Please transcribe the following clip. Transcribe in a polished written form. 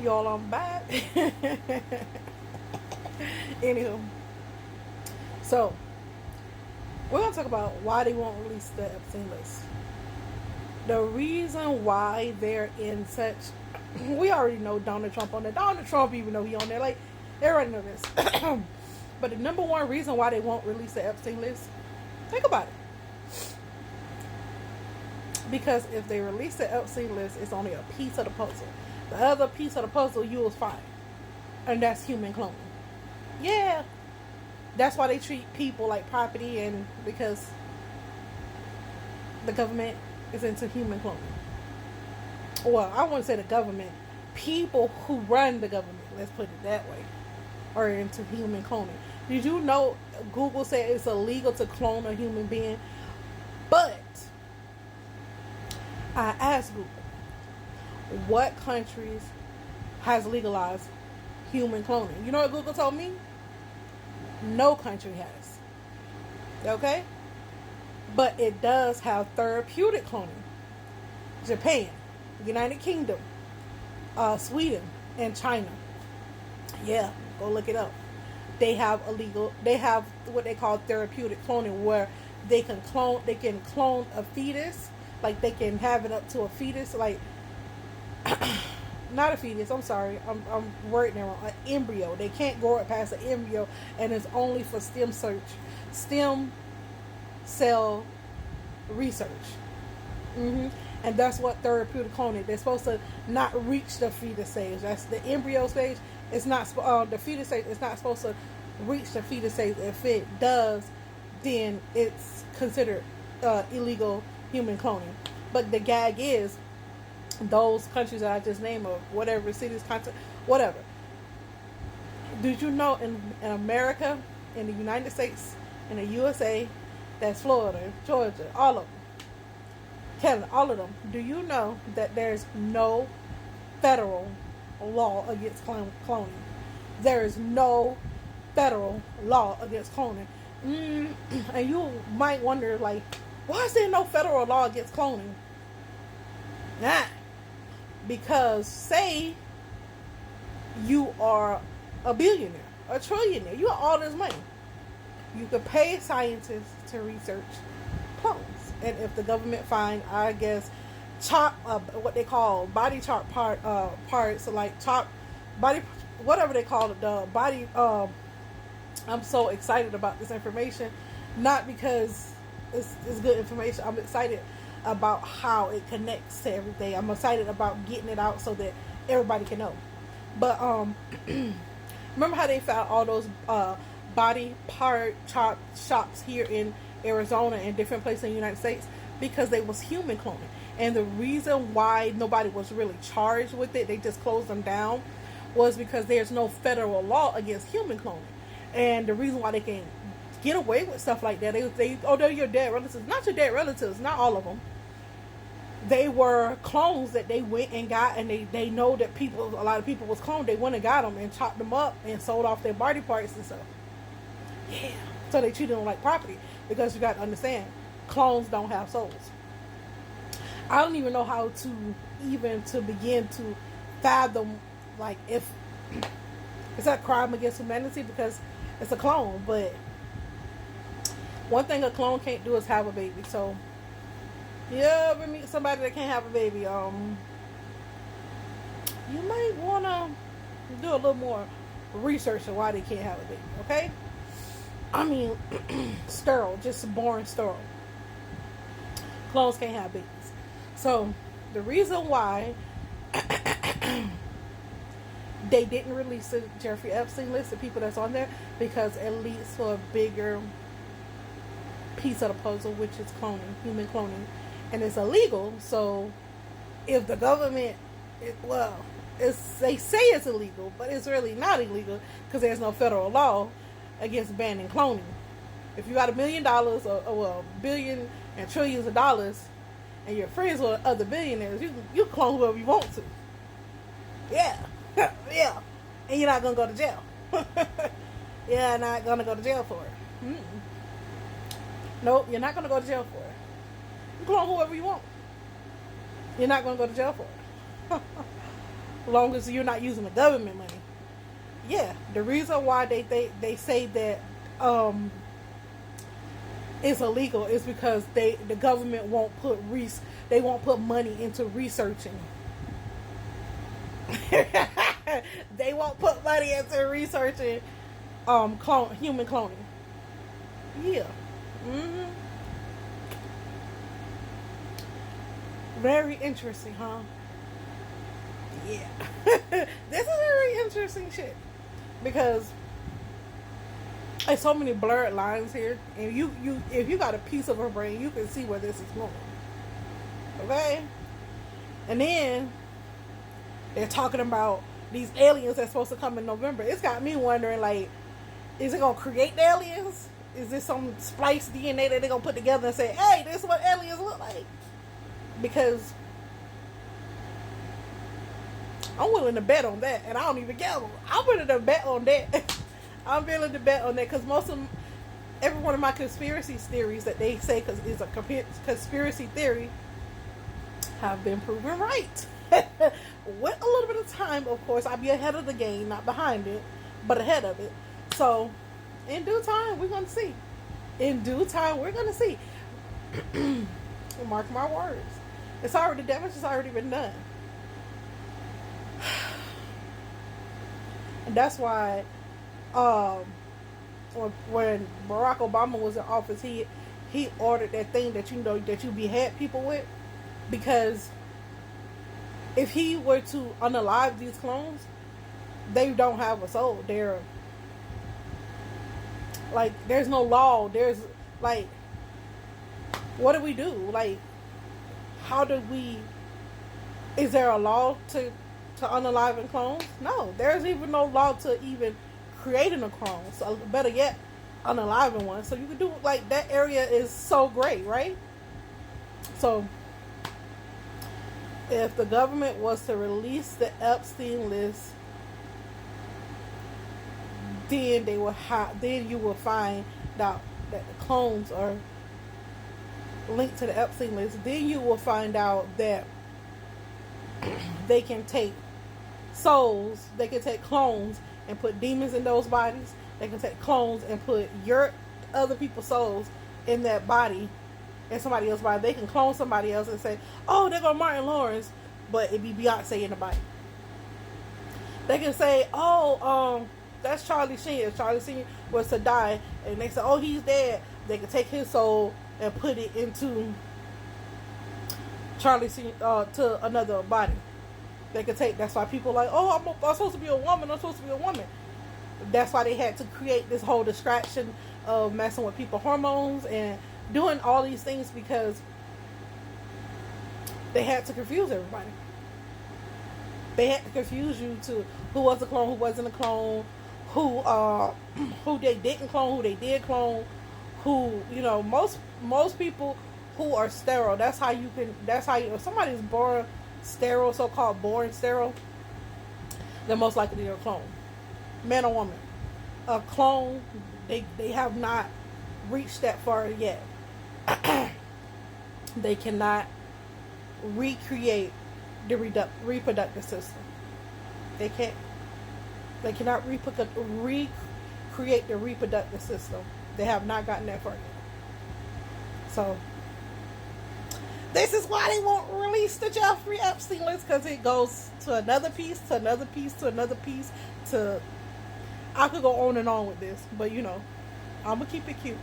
Y'all, I'm back. Anywho, so we're gonna talk about why they won't release the Epstein list. The reason why they're in such, we already know Donald Trump on there. Donald Trump even though he on there, like everybody know this. But the number one reason why they won't release the Epstein list, think about it. Because if they release the Epstein list, it's only a piece of the puzzle. The other piece of the puzzle you will find, and that's human cloning. Yeah, that's why they treat people like property, and because the government is into human cloning. Well, I wouldn't say the government. People who run the government, let's put it that way, are into human cloning. Did you know Google said it's illegal to clone a human being? But I asked Google, what countries has legalized human cloning? You know what Google told me? No country has. Okay? But it does have therapeutic cloning. Japan, United Kingdom, Sweden, and China. Yeah, go look it up. They have what they call therapeutic cloning, where they can clone a fetus, like they can have it up to a fetus, like not a fetus, I'm sorry, I'm wording it wrong, an embryo. They can't grow it past an embryo, and it's only for stem cell research. And that's what therapeutic cloning. They're supposed to not reach the fetus stage. That's the embryo stage. It's not the fetus stage. It's not supposed to reach the fetus stage. If it does, then it's considered illegal human cloning. But the gag is, those countries that I just named, or whatever cities, continent, whatever. Did you know in America, in the United States, in the USA, that's Florida, Georgia, all of them, Canada, all of them. Do you know that there's no federal law against cloning? There is no federal law against cloning. And you might wonder, like, why is there no federal law against cloning? Nah. Because say you are a billionaire, a trillionaire, you have all this money. You could pay scientists to research clones. And if the government find, I guess, what they call body chart parts, like chop body, whatever they call it, the body. I'm so excited about this information, not because it's good information. I'm excited about how it connects to everything. I'm excited about getting it out so that everybody can know. But remember how they found all those body part chop shops here in Arizona and different places in the United States? Because they was human cloning. And the reason why nobody was really charged with it, they just closed them down, was because there's no federal law against human cloning. And the reason why they can get away with stuff like that, they're your dead relatives. Not your dead relatives, not all of them. They were clones that they went and got, and they know that a lot of people was cloned. They went and got them and chopped them up and sold off their body parts and stuff. Yeah. So they treated them like property, because you got to understand, clones don't have souls. I don't even know how to begin to fathom, like, if it's a crime against humanity because it's a clone. But one thing a clone can't do is have a baby. So you ever meet somebody that can't have a baby, you might want to do a little more research on why they can't have a baby, okay? I mean, sterile, just born sterile. Clones can't have babies. So the reason why they didn't release the Jeffrey Epstein list of people that's on there, because it leads to a bigger piece of the puzzle, which is cloning, human cloning, and it's illegal. So if the government, they say it's illegal, but it's really not illegal, because there's no federal law against banning cloning. If you got $1 million, or billion and trillions of dollars, and you're friends with other billionaires, you clone whoever you want to. Yeah. Yeah. And you're not gonna go to jail. You're not gonna go to jail for it. Nope, you're not gonna go to jail for it. You clone whoever you want. You're not gonna go to jail for it. long as you're not using the government money. Yeah, the reason why they say that it's illegal is because the government won't they won't put money into researching. They won't put money into researching human cloning. Yeah. Mm-hmm. Very interesting, huh? Yeah. This is very interesting shit. Because there's so many blurred lines here. And if you got a piece of her brain, you can see where this is going. Okay? And then they're talking about these aliens that's supposed to come in November. It's got me wondering, like, is it gonna create the aliens? Is this some spliced DNA that they're gonna put together and say, hey, this is what aliens look like? Because I'm willing to bet on that, and I don't even gamble. I'm willing to bet on that. I'm willing to bet on that because every one of my conspiracy theories that they say is a conspiracy theory have been proven right. With a little bit of time, of course, I'll be ahead of the game, not behind it, but ahead of it. So, in due time, we're going to see. In due time, we're going to see. Mark my words. The damage has already been done. And that's why when Barack Obama was in office, he ordered that thing that that you behead people with, because if he were to unalive these clones, they don't have a soul. They're like, there's no law. There's like, what do we do? Like, how do we? Is there a law to unaliving clones? No, there's even no law to even creating a clone. So better yet, unaliving one. So you can do, like, that area is so great, right? So if the government was to release the Epstein list, then then you will find out that the clones are linked to the Epstein list. Then you will find out that they can take souls, they can take clones and put demons in those bodies. They can take clones and put your other people's souls in that body, in somebody else's body. They can clone somebody else and say, oh, they're going Martin Lawrence, but it be Beyonce in the body. They can say, oh, that's Charlie Sheen. Charlie Sheen was to die, and they say, oh, he's dead. They can take his soul and put it into Charlie Sheen, to another body. They could take. That's why people are like, oh, I'm supposed to be a woman. I'm supposed to be a woman. That's why they had to create this whole distraction of messing with people's hormones and doing all these things, because they had to confuse everybody. They had to confuse you to who was a clone, who wasn't a clone, who they didn't clone, who they did clone, who, most people who are sterile. That's how if somebody's born sterile, so-called born sterile, they're most likely they're a clone, man or woman. A clone, they have not reached that far yet. They cannot recreate the reproductive system. They cannot recreate the reproductive system. They have not gotten that far yet. So this is why they won't release the Jeffrey Epstein list, because it goes to another piece, to another piece, to another piece. I could go on and on with this, but I'm gonna keep it cute.